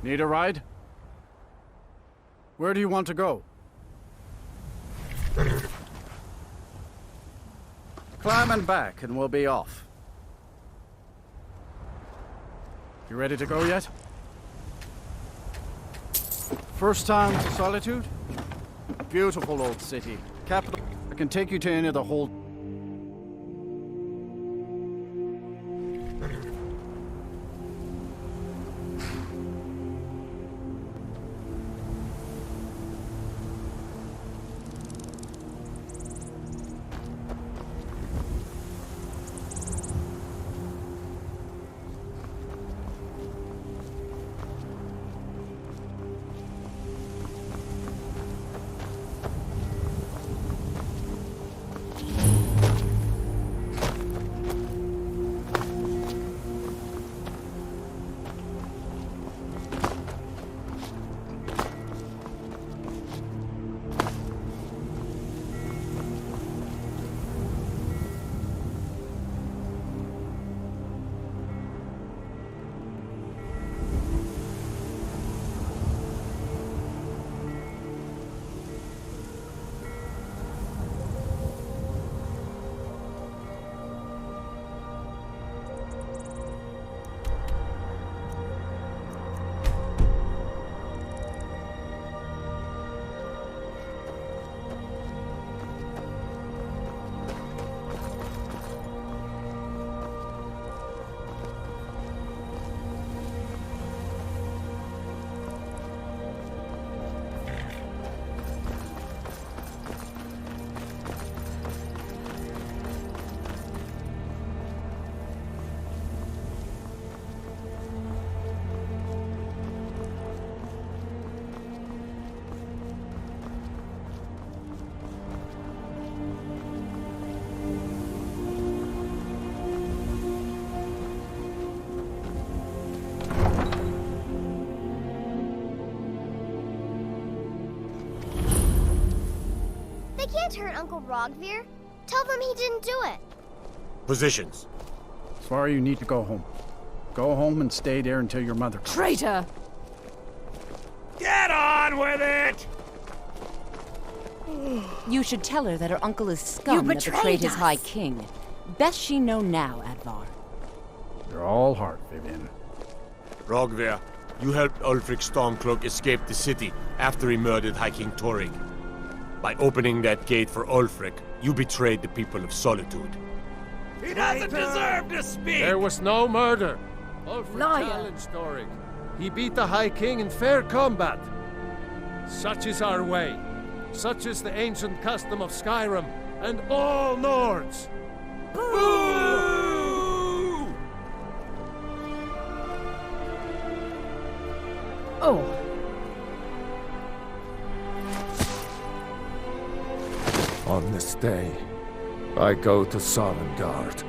Need a ride? Where do you want to go? Climb and back, and we'll be off. You ready to go yet? First time to Solitude? Beautiful old city. Capital. I can take you to any of the whole... Can't hurt Uncle Rogvir. Tell them he didn't do it. Positions. Sorry, you need to go home. Go home and stay there until your mother comes. Traitor! Get on with it! You should tell her that her uncle is scum that betrayed his High King. Best she know now, Advar. You're all heart, Vivian. Rogvir, you helped Ulfric Stormcloak escape the city after he murdered High King Torrig. By opening that gate for Ulfric, you betrayed the people of Solitude. He doesn't deserve to speak! There was no murder. Ulfric Liar. challenged Torrig. He beat the High King in fair combat. Such is our way. Such is the ancient custom of Skyrim and all Nords. Boo! Oh. On this day, I go to Sovngarde.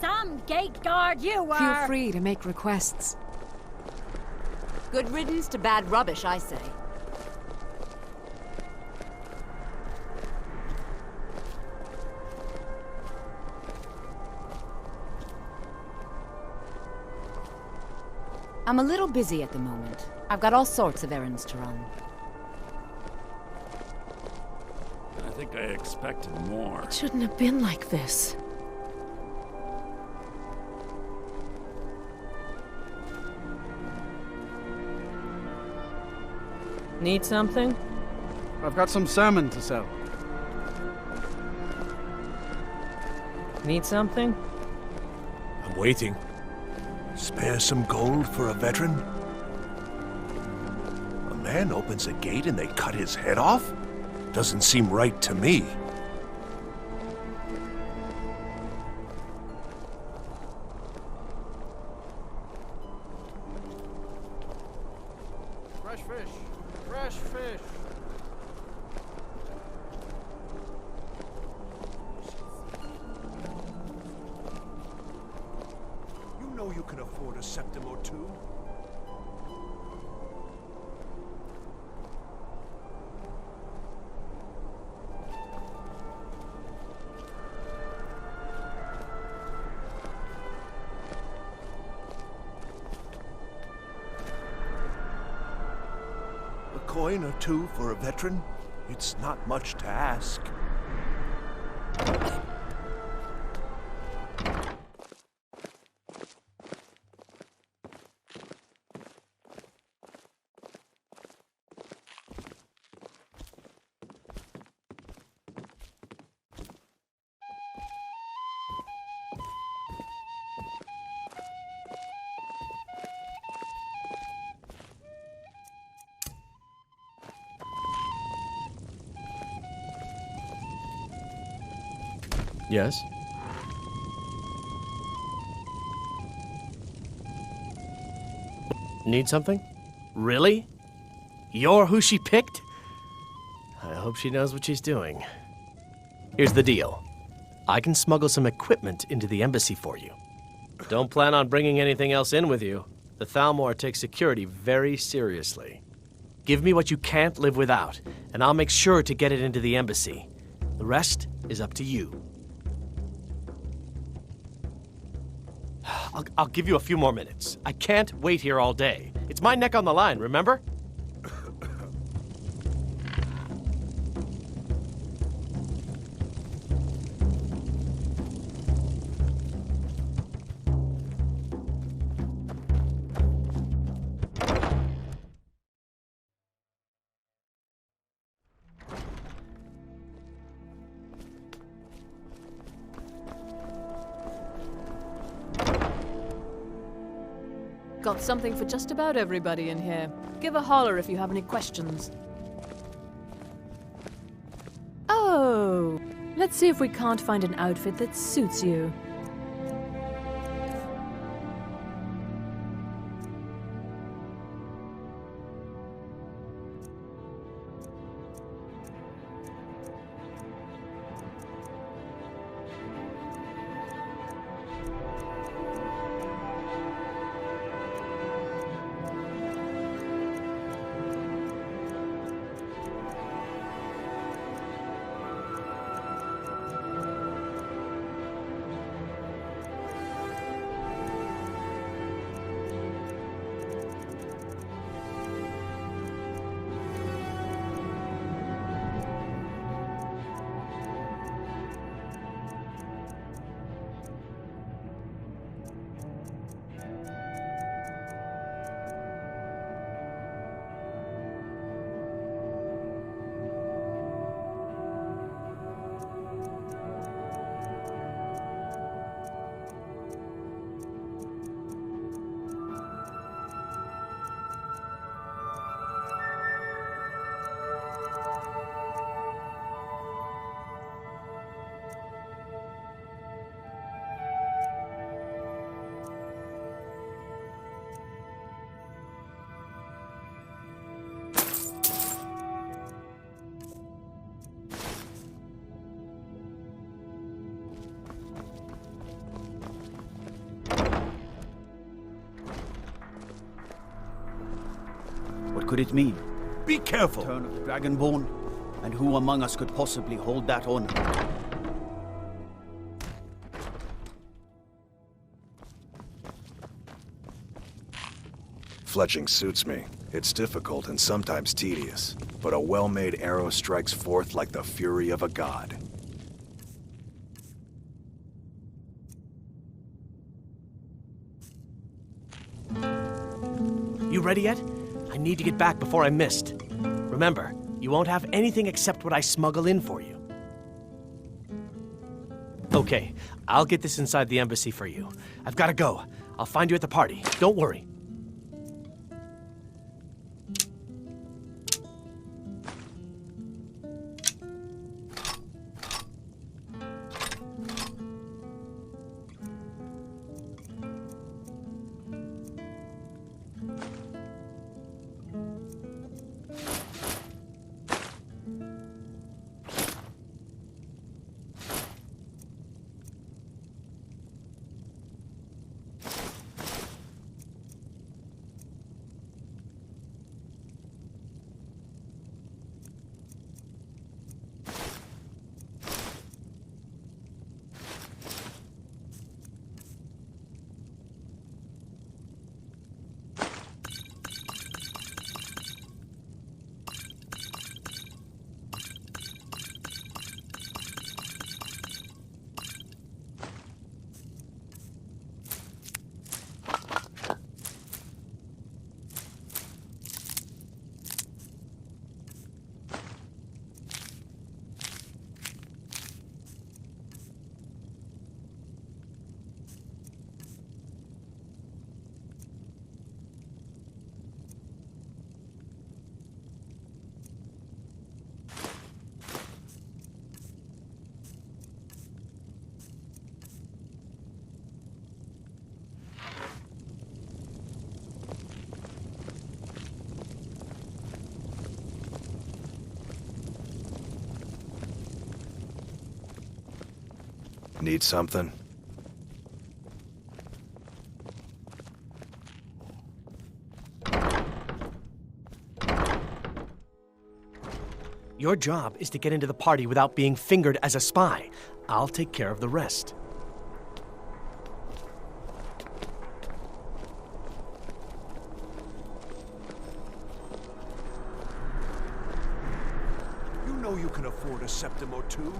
Some gate guard you are! Feel free to make requests. Good riddance to bad rubbish, I say. I'm a little busy at the moment. I've got all sorts of errands to run. I think I expected more. It shouldn't have been like this. Need something? I've got some salmon to sell. Need something? I'm waiting. Spare some gold for a veteran? A man opens a gate and they cut his head off? Doesn't seem right to me. Fresh fish. Fresh fish. can afford a septim or two. A coin or two for a veteran? It's not much to ask. Yes? Need something? Really? You're who she picked? I hope she knows what she's doing. Here's the deal. I can smuggle some equipment into the embassy for you. Don't plan on bringing anything else in with you. The Thalmor takes security very seriously. Give me what you can't live without, and I'll make sure to get it into the embassy. The rest is up to you. I'll give you a few more minutes. I can't wait here all day. It's my neck on the line, remember? Got something for just about everybody in here. Give a holler if you have any questions. Oh, let's see if we can't find an outfit that suits you. What could it mean? Be careful! Return of the Dragonborn? And who among us could possibly hold that honor? Fletching suits me. It's difficult and sometimes tedious, but a well-made arrow strikes forth like the fury of a god. You ready yet? I need to get back before I'm missed. Remember, you won't have anything except what I smuggle in for you. Okay, I'll get this inside the embassy for you. I've got to go. I'll find you at the party. Don't worry. Need something? Your job is to get into the party without being fingered as a spy. I'll take care of the rest. You know you can afford a septim or two.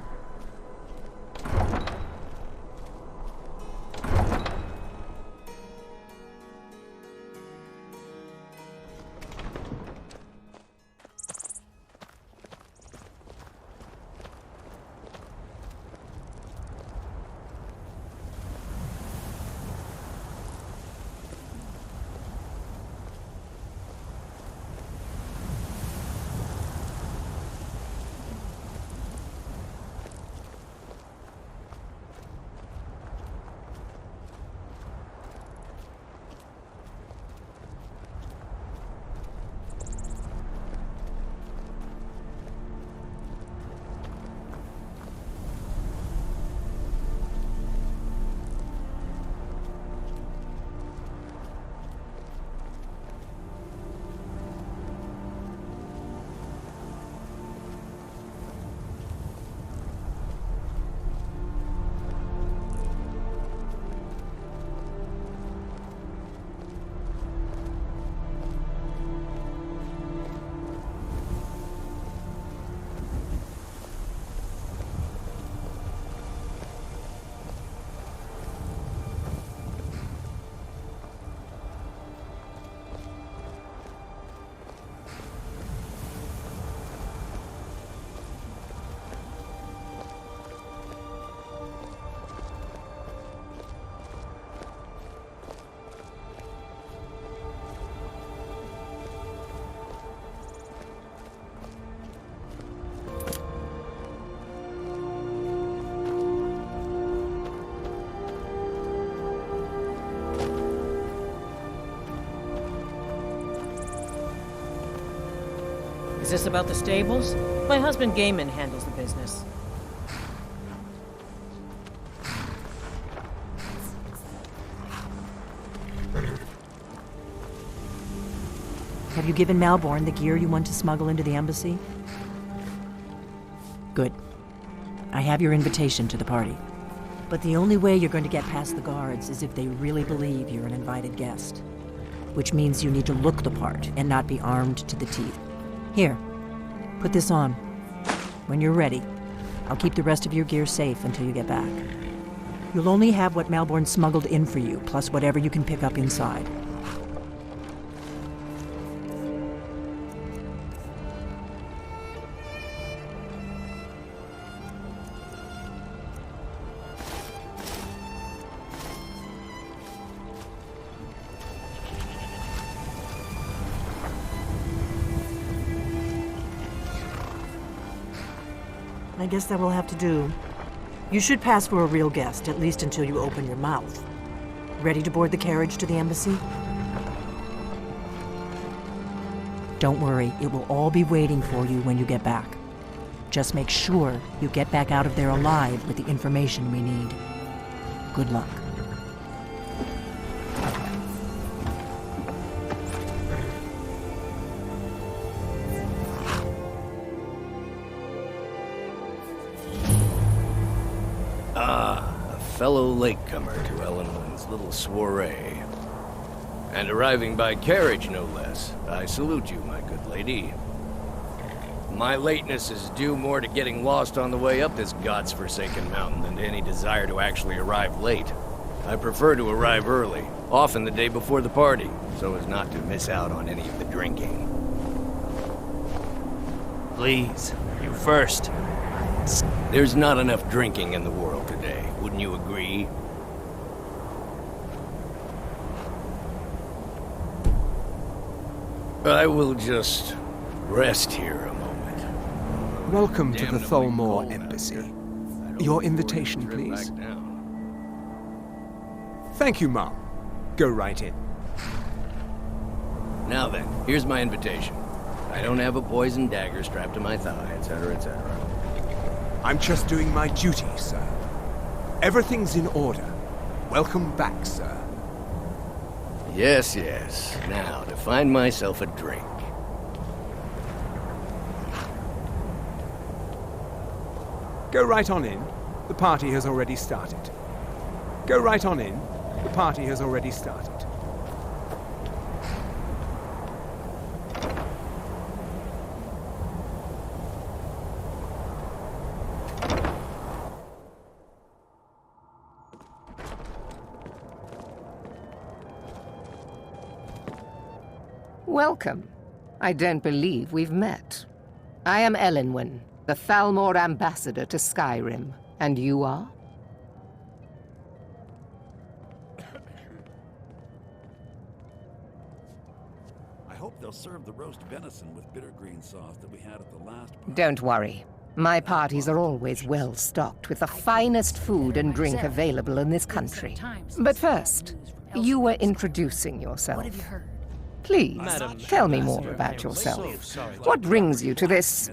Is this about the stables? My husband Gaiman handles the business. Have you given Malborn the gear you want to smuggle into the embassy? Good. I have your invitation to the party. But the only way you're going to get past the guards is if they really believe you're an invited guest. Which means you need to look the part and not be armed to the teeth. Here, put this on. When you're ready, I'll keep the rest of your gear safe until you get back. You'll only have what Malborn smuggled in for you, plus whatever you can pick up inside. I guess that will have to do. You should pass for a real guest, at least until you open your mouth. Ready to board the carriage to the embassy? Don't worry, it will all be waiting for you when you get back. Just make sure you get back out of there alive with the information we need. Good luck. Fellow latecomer to Ellenland's little soiree. And arriving by carriage, no less. I salute you, my good lady. My lateness is due more to getting lost on the way up this god's-forsaken mountain than to any desire to actually arrive late. I prefer to arrive early, often the day before the party, so as not to miss out on any of the drinking. Please, you first. There's not enough drinking in the world today, wouldn't you agree? I will just rest here a moment. Welcome to the Thalmor Embassy. Your invitation, please. Thank you, Mom. Go right in. Now then, here's my invitation. I don't have a poisoned dagger strapped to my thigh, etc., etc. I'm just doing my duty, sir. Everything's in order. Welcome back, sir. Yes, yes. Now, to find myself a drink. Go right on in. The party has already started. Go right on in. The party has already started. Welcome. I don't believe we've met. I am Elenwen, the Thalmor ambassador to Skyrim. And you are? I hope they'll serve the roast venison with bitter green sauce that we had at the last party. Don't worry. My parties are always well stocked with the finest food and drink available in this country. But first, you were introducing yourself. Please, tell me more about yourself. What brings you to this...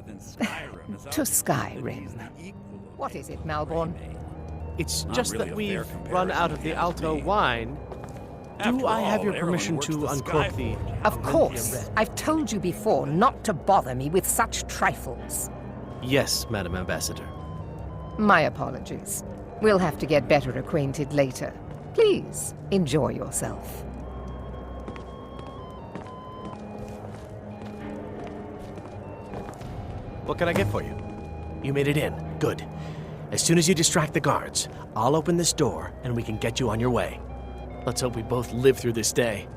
to Skyrim? What is it, Malborn? It's just that we've run out of the Alto wine. Do I have your permission to uncork the... Of course. I've told you before not to bother me with such trifles. Yes, Madam Ambassador. My apologies. We'll have to get better acquainted later. Please, enjoy yourself. What can I get for you? You made it in. Good. As soon as you distract the guards, I'll open this door and we can get you on your way. Let's hope we both live through this day.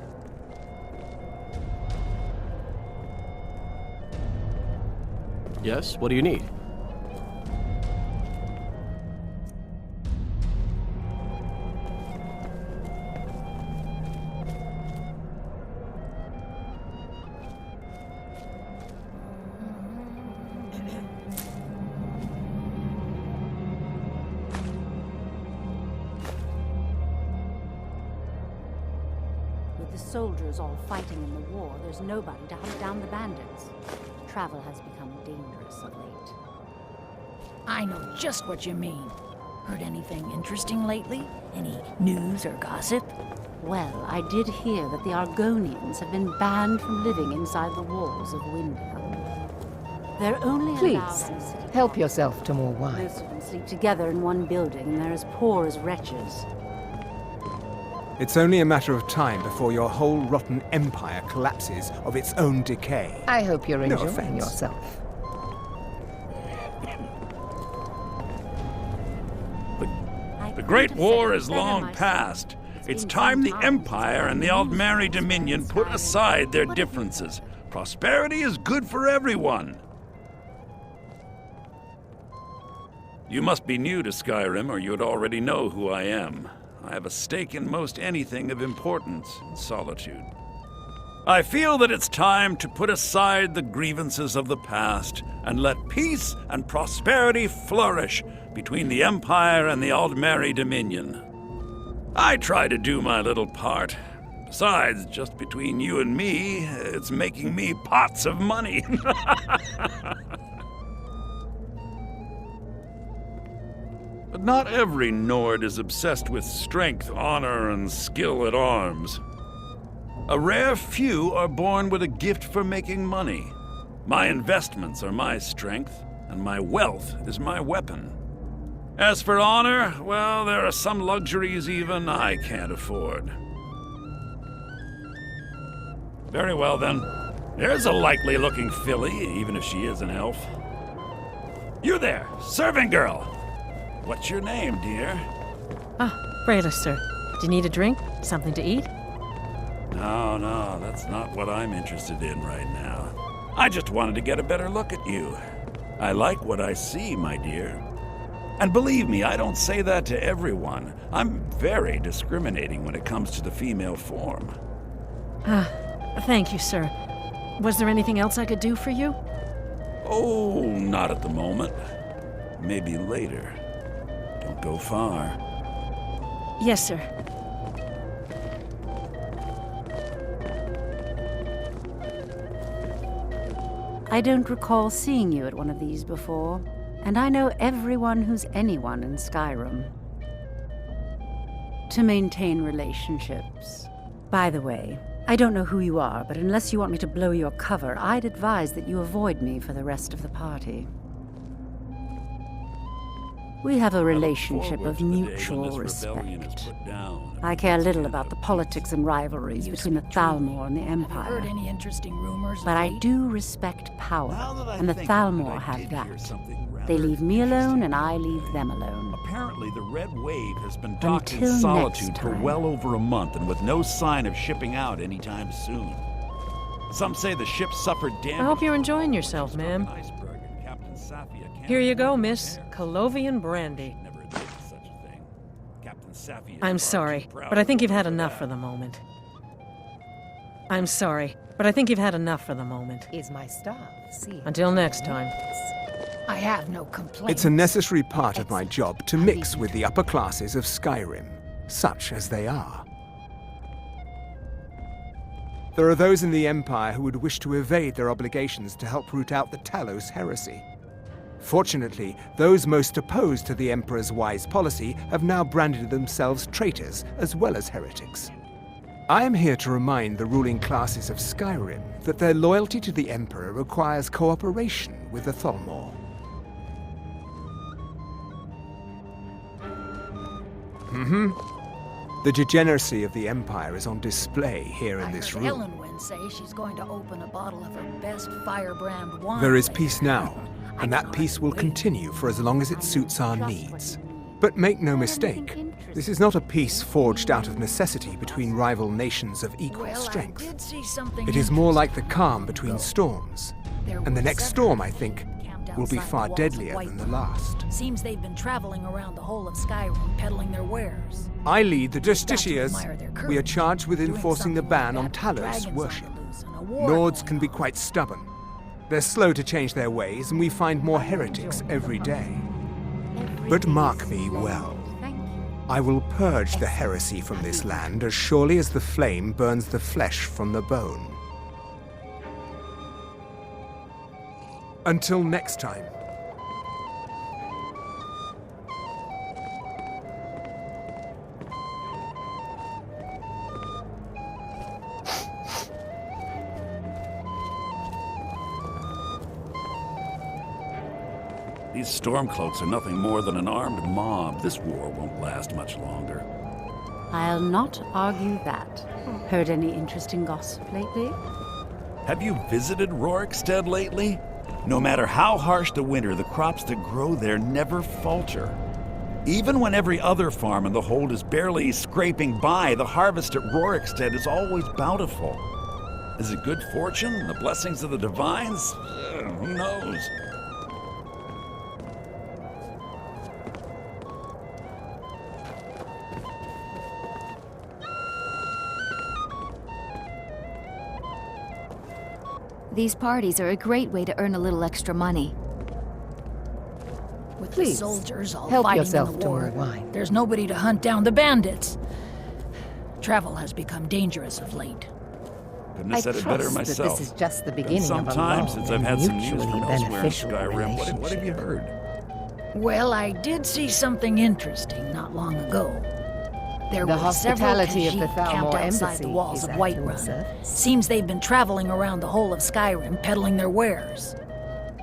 Yes? What do you need? The soldiers all fighting in the war, there's nobody to hunt down the bandits. Travel has become dangerous of late. I know just what you mean. Heard anything interesting lately? Any news or gossip? Well, I did hear that the Argonians have been banned from living inside the walls of Windhelm. They're only allowed Please, in city help yourself to more wine. Most of them sleep together in one building, and they're as poor as wretches. It's only a matter of time before your whole rotten empire collapses of its own decay. I hope you're No enjoying offense. yourself. The Great War is long past. It's time the Empire and the Aldmeri Dominion put aside their differences. Prosperity is good for everyone. You must be new to Skyrim, or you'd already know who I am. I have a stake in most anything of importance in Solitude. I feel that it's time to put aside the grievances of the past and let peace and prosperity flourish between the Empire and the Aldmeri Dominion. I try to do my little part. Besides, just between you and me, it's making me pots of money. But not every Nord is obsessed with strength, honor, and skill at arms. A rare few are born with a gift for making money. My investments are my strength, and my wealth is my weapon. As for honor, well, there are some luxuries even I can't afford. Very well, then. There's a likely-looking filly, even if she is an elf. You there, serving girl! What's your name, dear? Brayla, sir. Do you need a drink? Something to eat? No, that's not what I'm interested in right now. I just wanted to get a better look at you. I like what I see, my dear. And believe me, I don't say that to everyone. I'm very discriminating when it comes to the female form. Thank you, sir. Was there anything else I could do for you? Oh, not at the moment. Maybe later. Don't go far. Yes, sir. I don't recall seeing you at one of these before, and I know everyone who's anyone in Skyrim. to maintain relationships. By the way, I don't know who you are, but unless you want me to blow your cover, I'd advise that you avoid me for the rest of the party. We have a relationship of mutual respect. I care little about the politics and rivalries between the Thalmor and the Empire. Heard any interesting rumors? But I do respect power, and the Thalmor have that. They leave me alone, and I leave them alone. Apparently, the Red Wave has been docked in Until Solitude next for time. well over a month, and with no sign of shipping out anytime soon. Some say the ship suffered damage. I hope you're enjoying yourself, ma'am. Here you go, miss. Colovian brandy. I'm sorry, but I think you've had enough for the moment. I'm sorry, but I think you've had enough for the moment. Is my staff seeing? Until next time. I have no complaints. It's a necessary part of my job to mix with the upper classes of Skyrim, such as they are. There are those in the Empire who would wish to evade their obligations to help root out the Talos heresy. Fortunately, those most opposed to the Emperor's wise policy have now branded themselves traitors as well as heretics. I am here to remind the ruling classes of Skyrim that their loyalty to the Emperor requires cooperation with the Thalmor. The degeneracy of the Empire is on display here in this room. Ellenwyn say she's going to open a bottle of her best firebrand wine. There is peace now, and that peace will continue for as long as it suits our needs. But make no mistake, this is not a peace forged out of necessity between rival nations of equal strength. It is more like the calm between storms. And the next storm, I think, will be far deadlier than the last. Seems they've been traveling around the whole of Skyrim peddling their wares. I lead the Justiciars. We are charged with enforcing the ban on Talos worship. Nords can be quite stubborn. They're slow to change their ways, and we find more heretics every day. But mark me well. I will purge the heresy from this land as surely as the flame burns the flesh from the bone. Until next time. These Stormcloaks are nothing more than an armed mob. This war won't last much longer. I'll not argue that. Heard any interesting gossip lately? Have you visited Rorikstead lately? No matter how harsh the winter, the crops that grow there never falter. Even when every other farm in the hold is barely scraping by, the harvest at Rorikstead is always bountiful. Is it good fortune? The blessings of the divines? Who knows? These parties are a great way to earn a little extra money. With Please, the soldiers all help fighting yourself in the to war, more wine. there's nobody to hunt down the bandits. Travel has become dangerous of late. Couldn't have said it better trust that myself. this is just the Been beginning some of a time long since I've and had some news mutually from elsewhere in beneficial Skyrim. What have you relationship. heard? Well, I did see something interesting not long ago. There The were hospitality of several the Khajiit camped Thalmor outside embassy the walls is of at your Whiterun. service. Seems they've been traveling around the whole of Skyrim peddling their wares.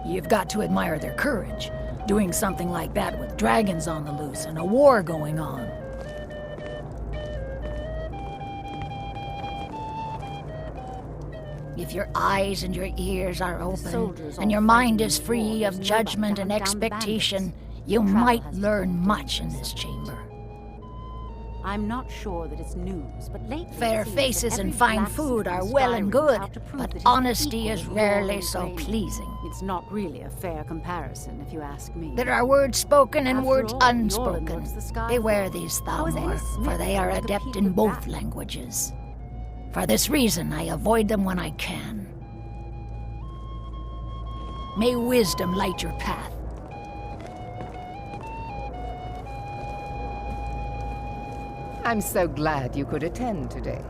You've got to admire their courage, doing something like that with dragons on the loose and a war going on. If your eyes and your ears are open, and your mind is free of judgment and expectation, you might learn much in this chamber. I'm not sure that it's news, but lately Fair it seems faces that and every fine blacksmith food are in well and Skyrim good, is out to prove but that he's honesty equal is to rarely all so grain. pleasing. It's not really a fair comparison, if you ask me. There are words spoken and After words all, unspoken. Yorn looks the sky Beware full. these How is any Thalmor, for smith they are able to adept compete in with both that? languages. For this reason, I avoid them when I can. May wisdom light your path. I'm so glad you could attend today.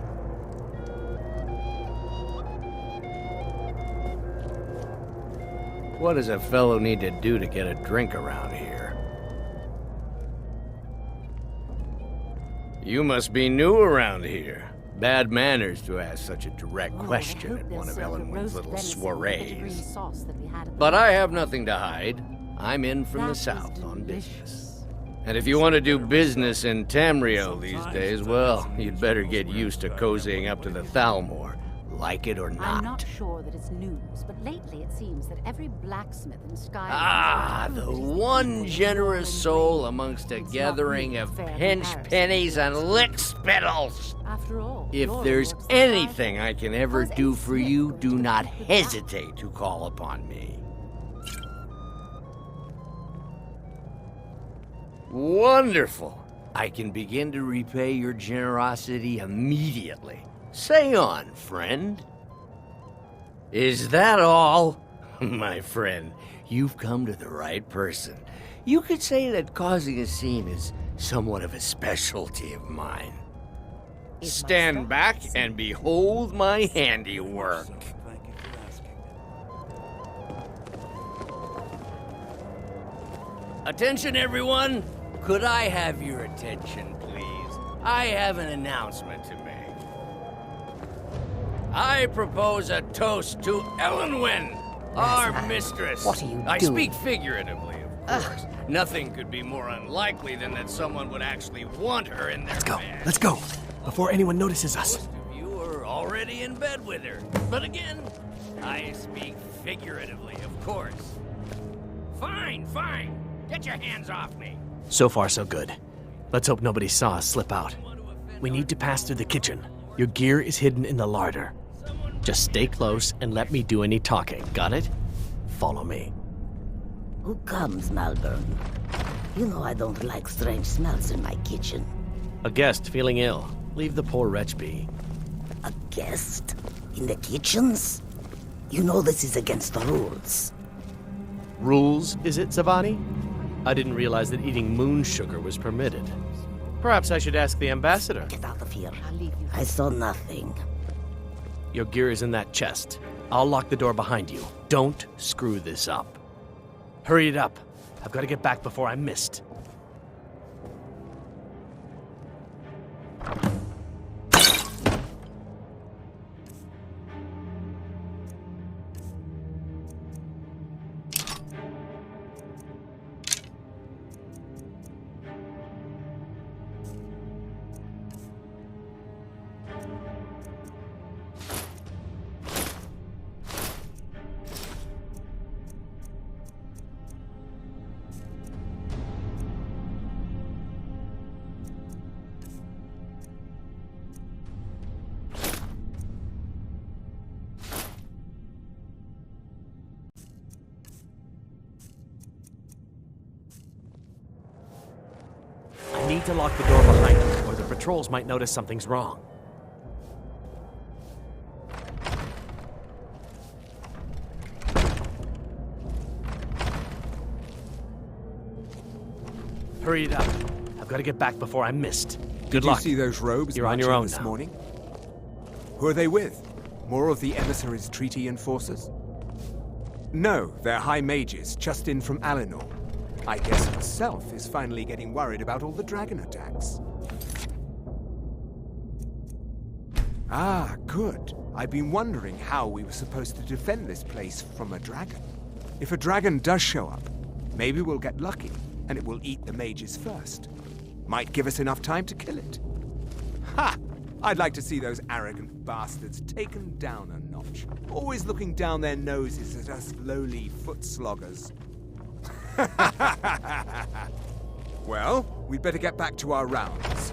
What does a fellow need to do to get a drink around here? You must be new around here. Bad manners to ask such a direct question at one of Ellenwood's little soirees. But I have nothing to hide. I'm in from the south on business. And if you want to do business in Tamriel these days, well, you'd better get used to cozying up to the Thalmor, like it or not. I'm not sure that it's news, but lately it seems that every blacksmith in Skyrim... Ah, the one generous soul amongst a gathering of pinch pennies and lick spittles. After all, if there's anything I can ever do for you, do not hesitate to call upon me. Wonderful. I can begin to repay your generosity immediately. Say on, friend. Is that all? My friend, you've come to the right person. You could say that causing a scene is somewhat of a specialty of mine. Stand back and behold my handiwork. Attention, everyone! Could I have your attention, please? I have an announcement to make. I propose a toast to Ellenwyn, our mistress. What are you doing? I speak figuratively, of course. Nothing could be more unlikely than that someone would actually want her in their bed. Let's go, before anyone notices us. Most of you are already in bed with her. But again, I speak figuratively, of course. Fine, fine. Get your hands off me. So far, so good. Let's hope nobody saw us slip out. We need to pass through the kitchen. Your gear is hidden in the larder. Just stay close and let me do any talking. Got it? Follow me. Who comes, Malvern? You know I don't like strange smells in my kitchen. A guest feeling ill. Leave the poor wretch be. A guest? In the kitchens? You know this is against the rules. Rules, is it, Zavani? I didn't realize that eating moon sugar was permitted. Perhaps I should ask the ambassador. Get out of here. I saw nothing. Your gear is in that chest. I'll lock the door behind you. Don't screw this up. Hurry it up. I've got to get back before I'm missed. I need to lock the door behind me, or the patrols might notice something's wrong. Hurry it up. I've got to get back before I'm missed. Good luck. Did you see those robes You're on your own this now. morning? Who are they with? More of the emissaries' treaty enforcers? No, they're high mages, just in from Alinor. I guess herself is finally getting worried about all the dragon attacks. Ah, good. I've been wondering how we were supposed to defend this place from a dragon. If a dragon does show up, maybe we'll get lucky, and it will eat the mages first. Might give us enough time to kill it. Ha! I'd like to see those arrogant bastards taken down a notch. Always looking down their noses at us lowly foot sloggers. Well, we'd better get back to our rounds.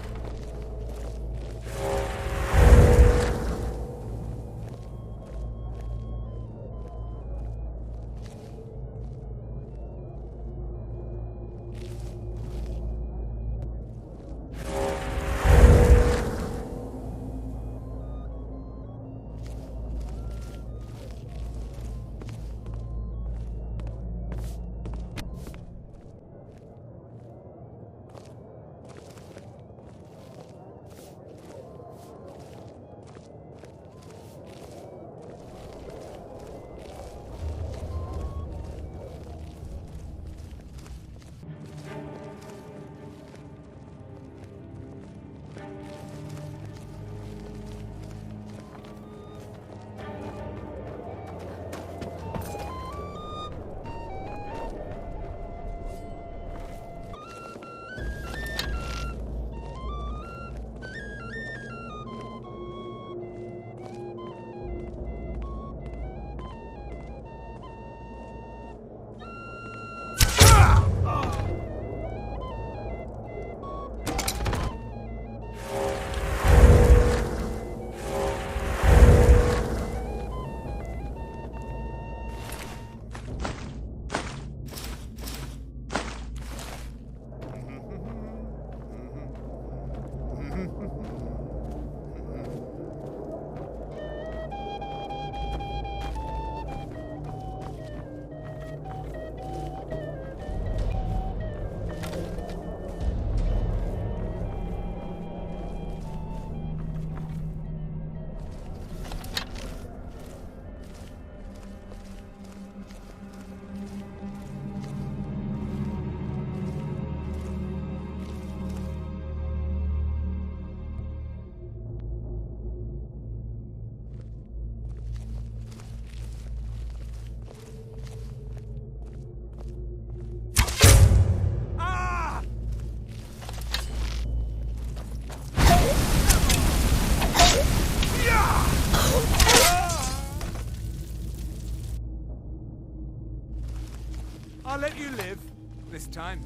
time.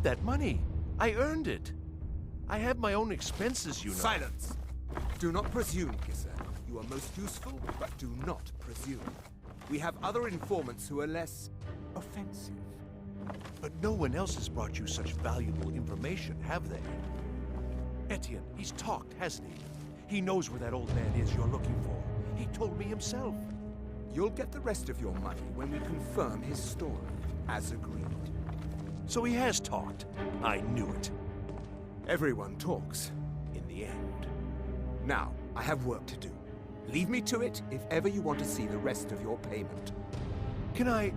That money. I earned it. I have my own expenses, you know. Silence! Do not presume, Kissa. You are most useful, but do not presume. We have other informants who are less offensive. But no one else has brought you such valuable information, have they? Etienne, he's talked, hasn't he? He knows where that old man is you're looking for. He told me himself. You'll get the rest of your money when we confirm his story, as agreed. So he has talked. I knew it. Everyone talks, in the end. Now, I have work to do. Leave me to it if ever you want to see the rest of your payment. Can I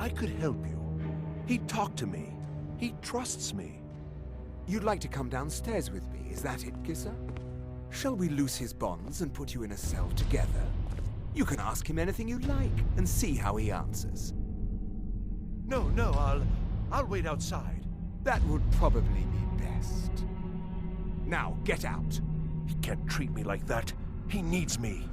could help you. He talked to me. He trusts me. You'd like to come downstairs with me, is that it, Kissa? Shall we loose his bonds and put you in a cell together? You can ask him anything you like and see how he answers. No, I'll wait outside. That would probably be best. Now, get out. He can't treat me like that. He needs me.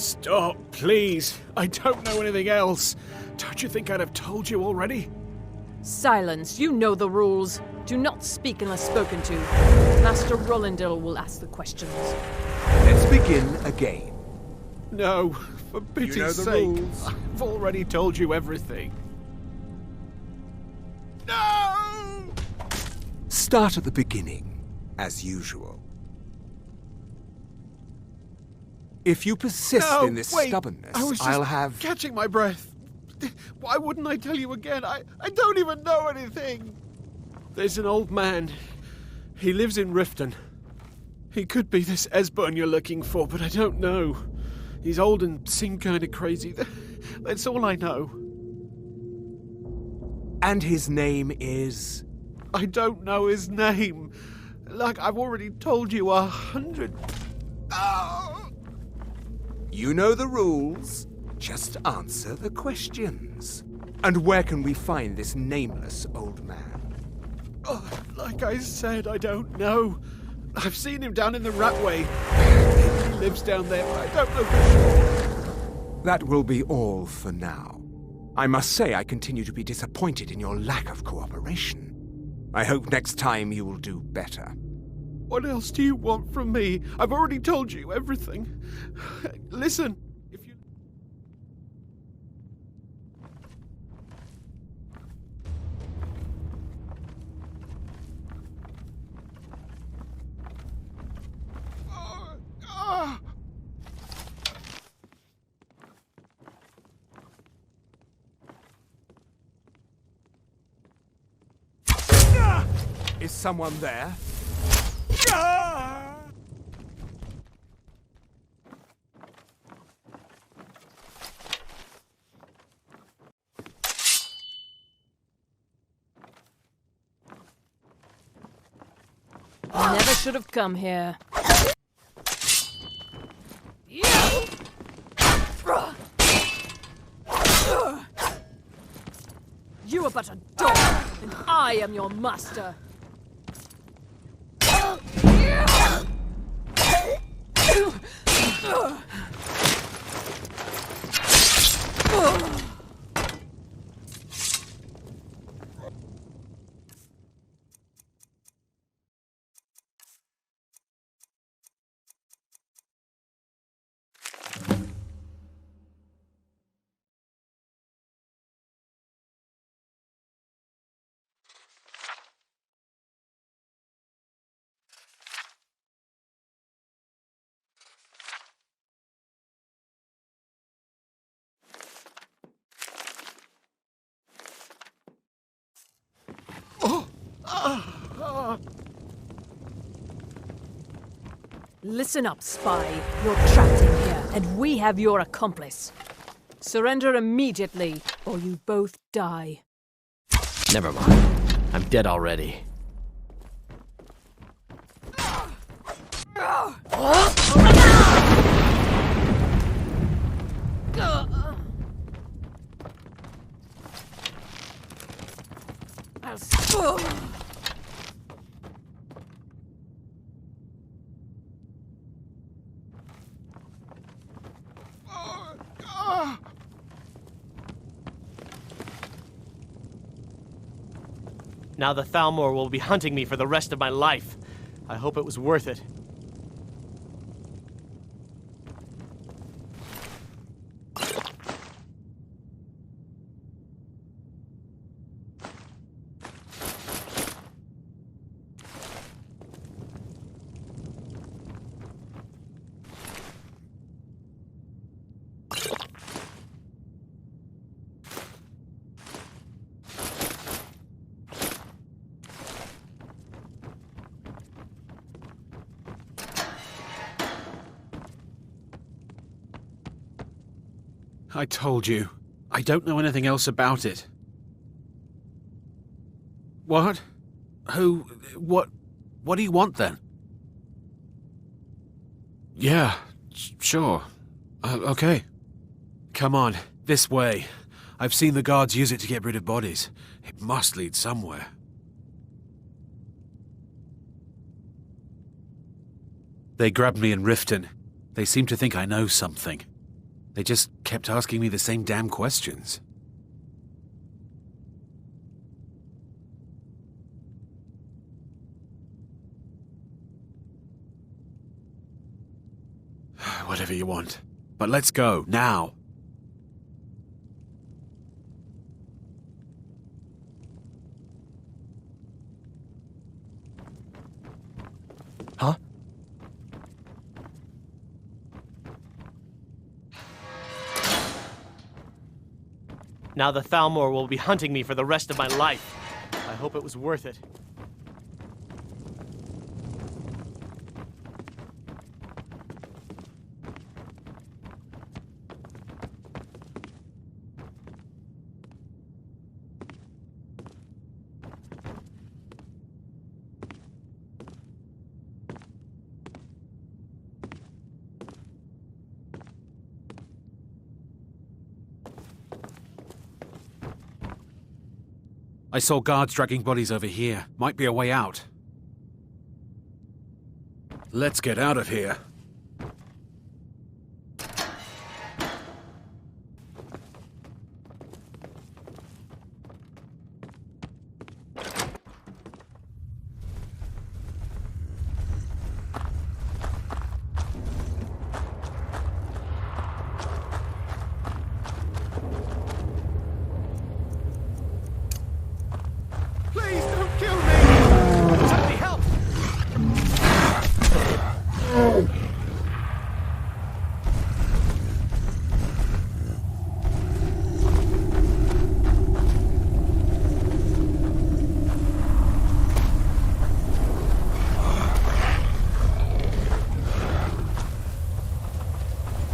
Stop, please. I don't know anything else. Don't you think I'd have told you already? Silence. You know the rules. Do not speak unless spoken to. Master Rollindil will ask the questions. Let's begin again. No, for pity's You know the sake. rules. I've already told you everything. No! Start at the beginning, as usual. If you persist No, in this wait, stubbornness, I was just I'll have... catching my breath. Why wouldn't I tell you again? I don't even know anything. There's an old man. He lives in Riften. He could be this Esbern you're looking for, but I don't know. He's old and seemed kind of crazy. That's all I know. And his name is... I don't know his name. Like I've already told you 100... Oh! You know the rules. Just answer the questions. And where can we find this nameless old man? Oh, like I said, I don't know. I've seen him down in the Ratway. He lives down there, but I don't know for sure. That will be all for now. I must say I continue to be disappointed in your lack of cooperation. I hope next time you will do better. What else do you want from me? I've already told you everything. Listen, if you... Is someone there? Never should have come here. You are but a dog, and I am your master. Listen up, spy. You're trapped in here, and we have your accomplice. Surrender immediately, or you both die. Never mind. I'm dead already. Now the Thalmor will be hunting me for the rest of my life. I hope it was worth it. I told you. I don't know anything else about it. What? Who? What do you want then? Yeah, sure. Okay. Come on, this way. I've seen the guards use it to get rid of bodies. It must lead somewhere. They grabbed me in Riften. They seem to think I know something. They just kept asking me the same damn questions. Whatever you want. But let's go, now. Huh? Now the Thalmor will be hunting me for the rest of my life. I hope it was worth it. I saw guards dragging bodies over here. Might be a way out. Let's get out of here.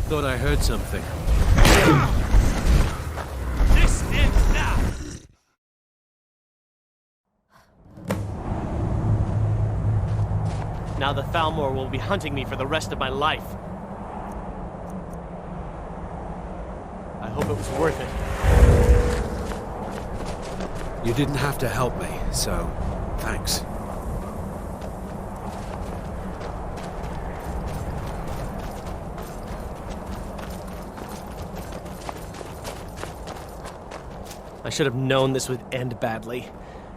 Thought I heard something. This ends now! Now the Thalmor will be hunting me for the rest of my life. I hope it was worth it. You didn't have to help me, so thanks. I should have known this would end badly.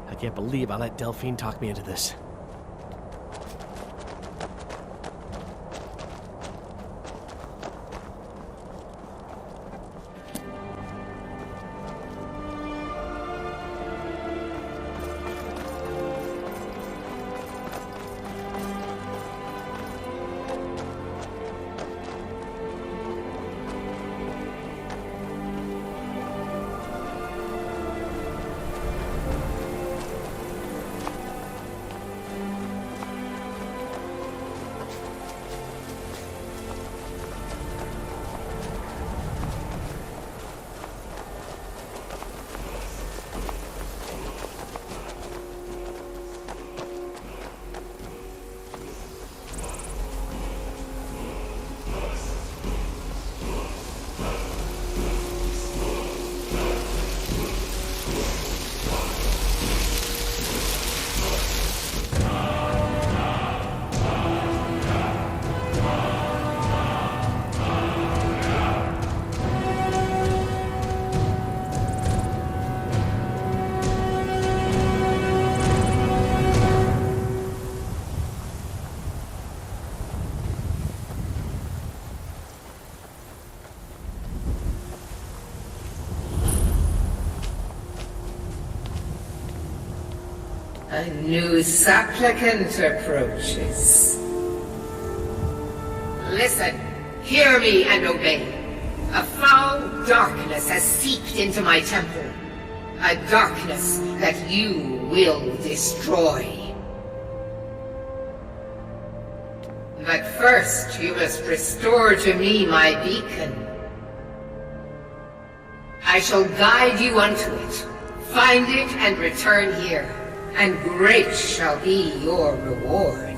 I can't believe I let Delphine talk me into this. A new supplicant approaches. Listen, hear me and obey. A foul darkness has seeped into my temple. A darkness that you will destroy. But first, you must restore to me my beacon. I shall guide you unto it. Find it and return here, and great shall be your reward.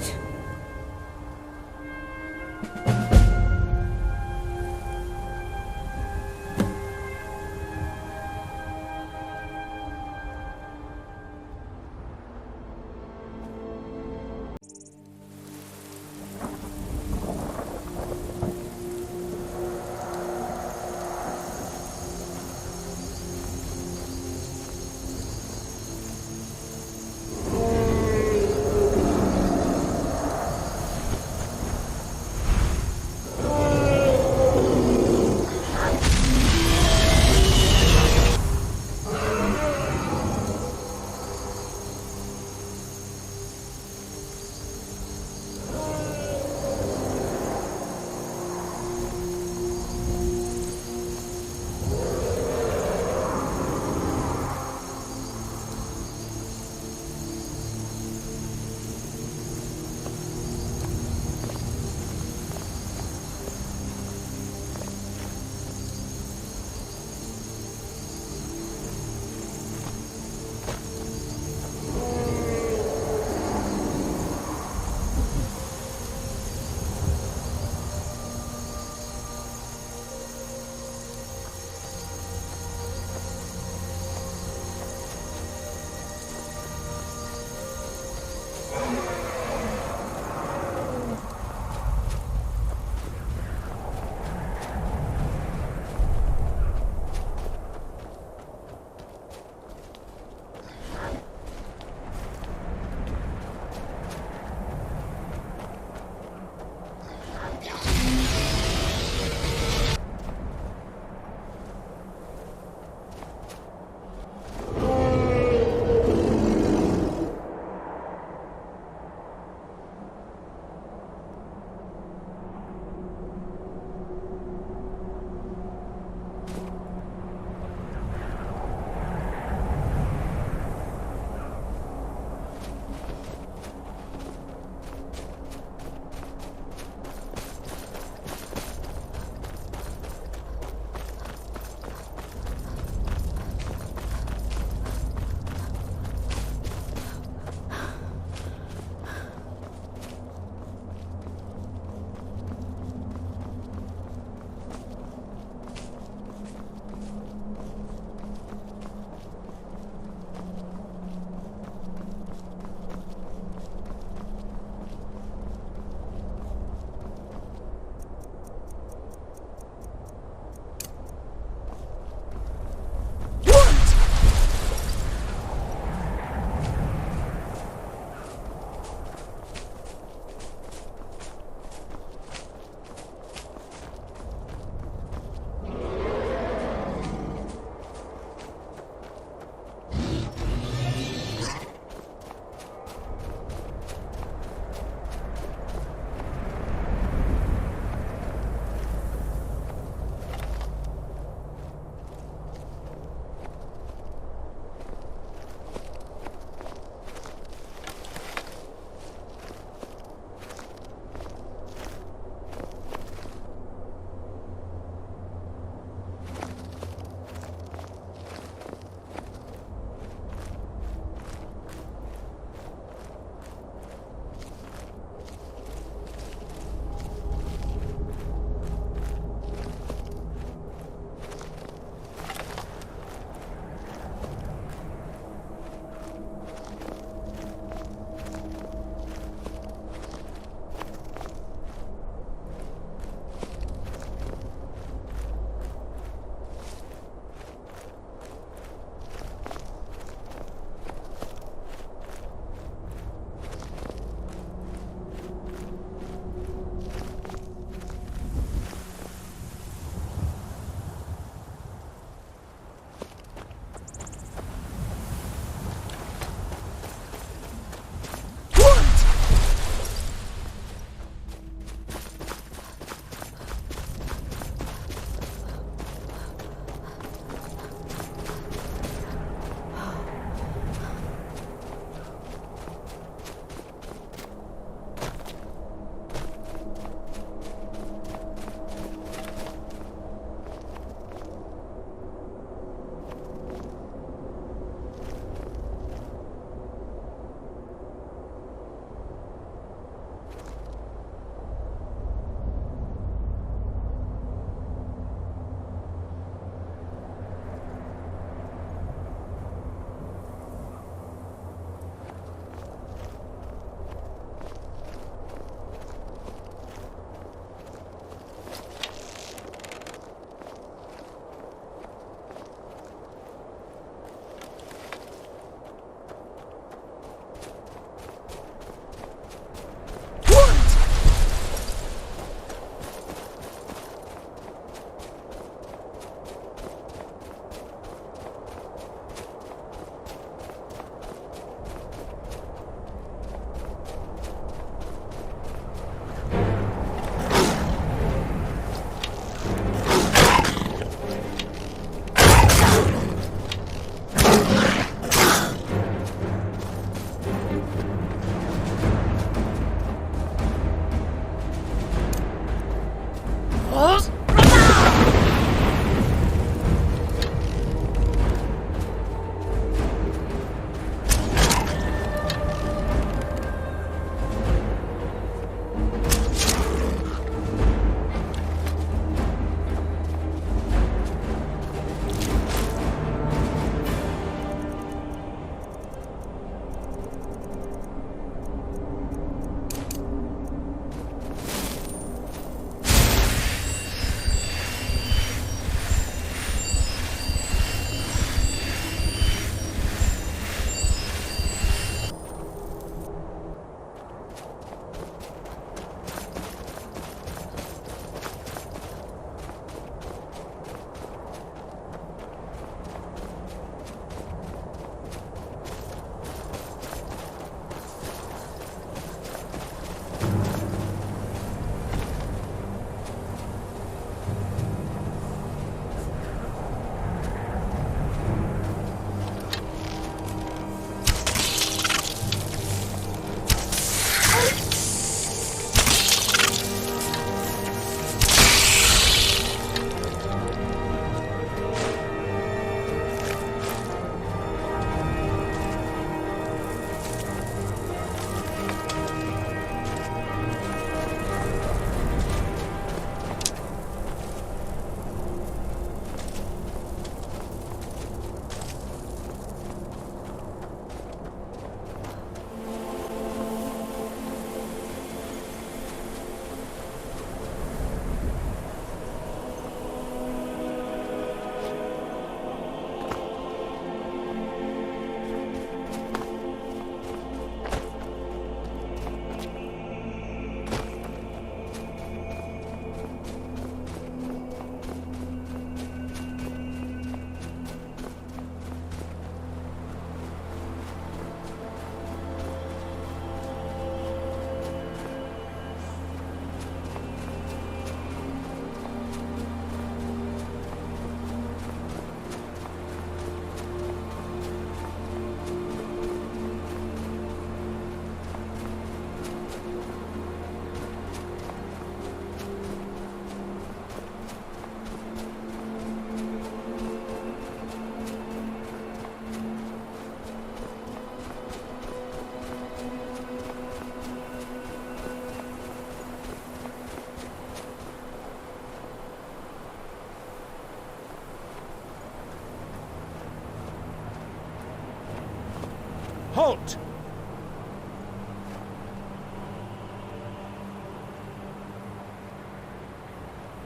Halt!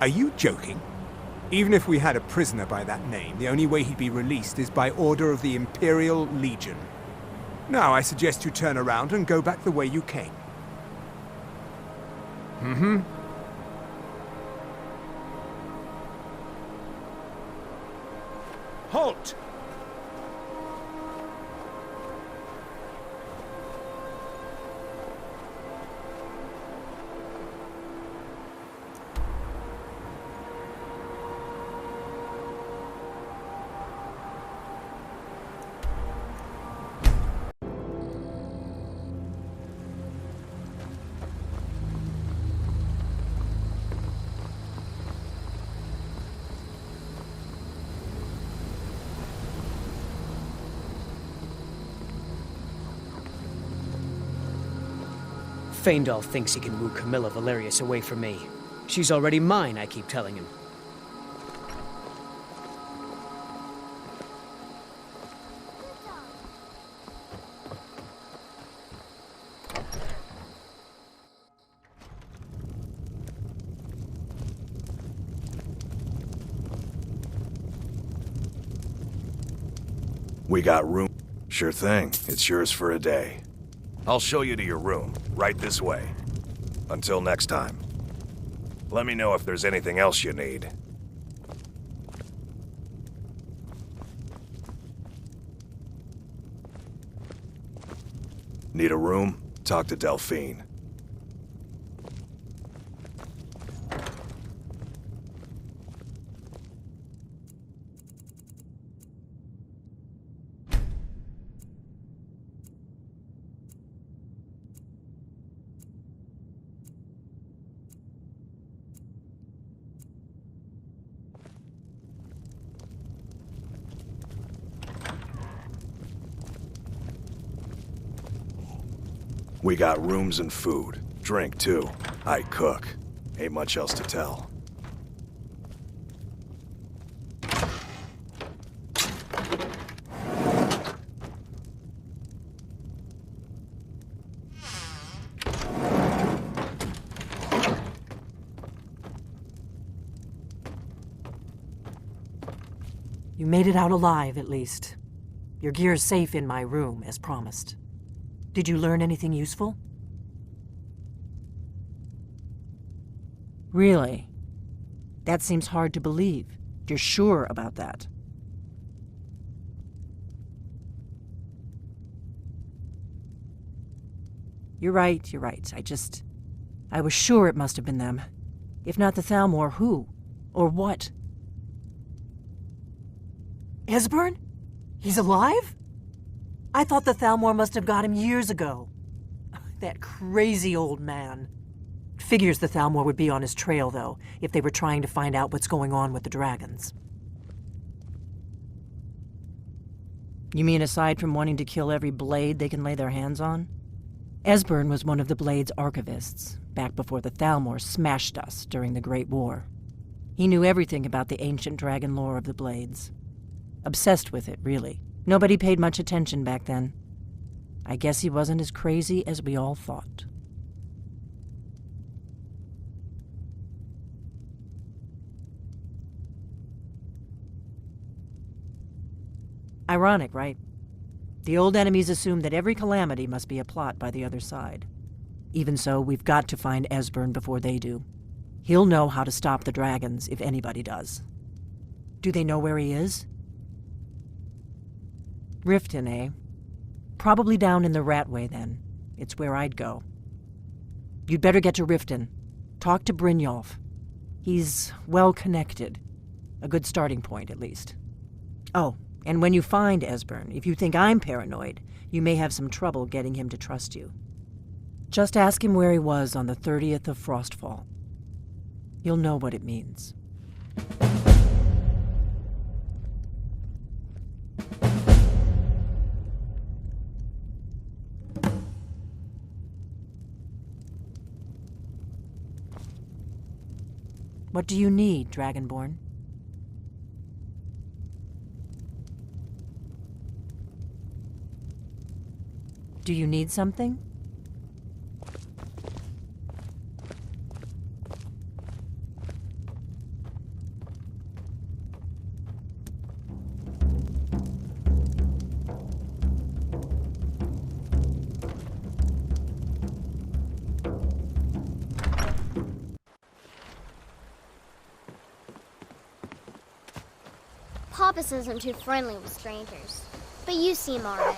Are you joking? Even if we had a prisoner by that name, the only way he'd be released is by order of the Imperial Legion. Now I suggest you turn around and go back the way you came. Mm-hmm. Halt! Feindal thinks he can woo Camilla Valerius away from me. She's already mine, I keep telling him. We got room. Sure thing. It's yours for a day. I'll show you to your room, right this way. Until next time. Let me know if there's anything else you need. Need a room? Talk to Delphine. We got rooms and food. Drink, too. I cook. Ain't much else to tell. You made it out alive, at least. Your gear's safe in my room, as promised. Did you learn anything useful? Really? That seems hard to believe. You're sure about that? You're right. I was sure it must have been them. If not the Thalmor, who? Or what? Esbern? He's alive? I thought the Thalmor must have got him years ago. That crazy old man. Figures the Thalmor would be on his trail, though, if they were trying to find out what's going on with the dragons. You mean aside from wanting to kill every blade they can lay their hands on? Esbern was one of the Blade's archivists, back before the Thalmor smashed us during the Great War. He knew everything about the ancient dragon lore of the Blades. Obsessed with it, really. Nobody paid much attention back then. I guess he wasn't as crazy as we all thought. Ironic, right? The old enemies assume that every calamity must be a plot by the other side. Even so, we've got to find Esbern before they do. He'll know how to stop the dragons, if anybody does. Do they know where he is? Riften, eh? Probably down in the Ratway, then. It's where I'd go. You'd better get to Riften. Talk to Brynjolf. He's well-connected. A good starting point, at least. Oh, and when you find Esbern, if you think I'm paranoid, you may have some trouble getting him to trust you. Just ask him where he was on the 30th of Frostfall. You'll know what it means. What do you need, Dragonborn? Do you need something? Papas isn't too friendly with strangers, but you seem alright.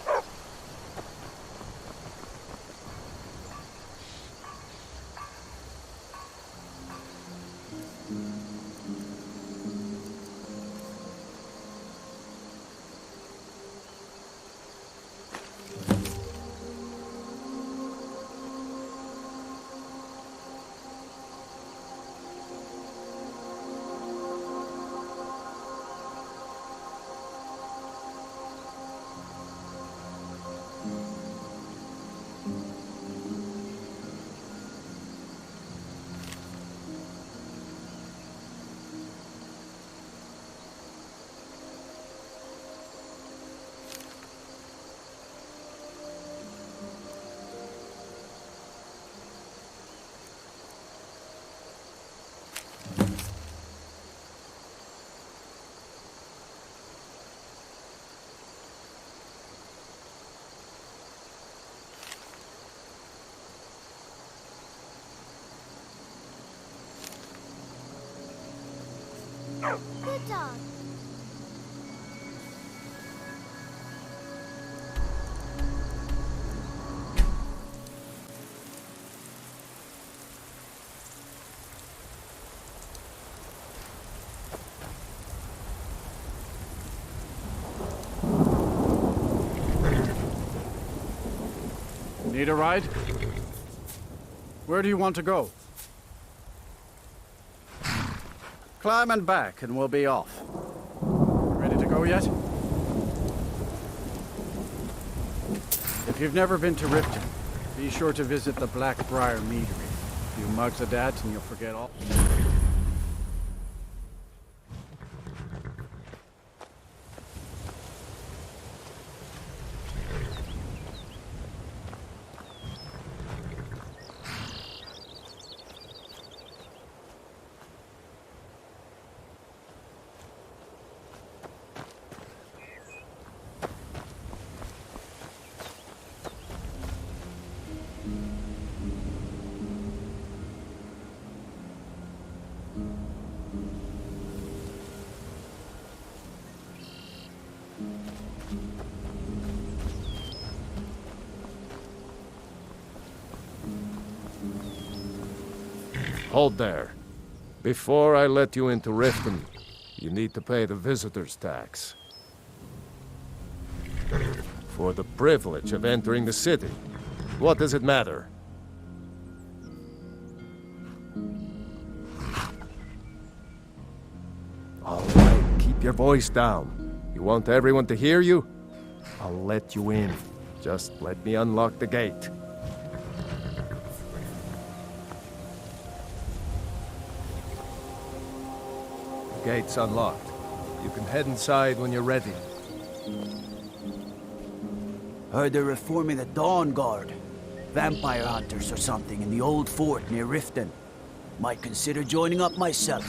Good dog. Need a ride? Where do you want to go? Climb and back, and we'll be off. Ready to go yet? If you've never been to Riften, be sure to visit the Blackbriar Meadery. A few mugs of that, and you'll forget all. Hold there. Before I let you into Riften, you need to pay the visitor's tax. For the privilege of entering the city. What does it matter? All right, keep your voice down. You want everyone to hear you? I'll let you in. Just let me unlock the gate. Gate's unlocked. You can head inside when you're ready. Heard they're reforming the Dawn Guard. Vampire hunters or something in the old fort near Riften. Might consider joining up myself.